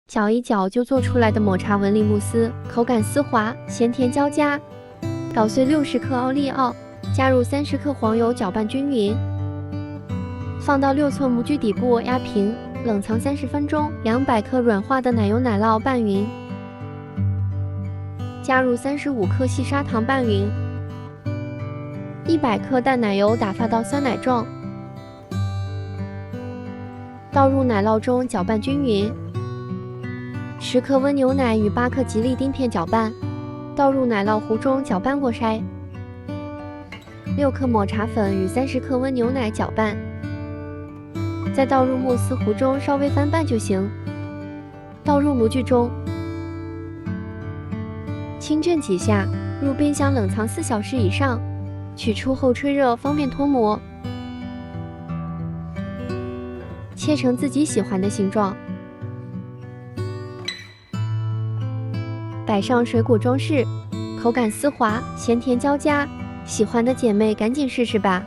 搅一搅就做出来的抹茶纹理慕斯，口感丝滑，咸甜交加。捣碎60克奥利奥，加入30克黄油，搅拌均匀。放到6寸模具底部压平，冷藏30分钟。200克软化的奶油奶酪拌匀，加入35克细砂糖拌匀。100克淡奶油打发到酸奶状，倒入奶酪中搅拌均匀。10克温牛奶与8克吉利丁片搅拌，倒入奶酪糊中搅拌过筛。6克抹茶粉与30克温牛奶搅拌，再倒入慕斯糊中稍微翻拌就行。倒入模具中，轻震几下，入冰箱冷藏4小时以上。取出后吹热，方便脱模。切成自己喜欢的形状，摆上水果装饰，口感丝滑，咸甜交加。喜欢的姐妹赶紧试试吧。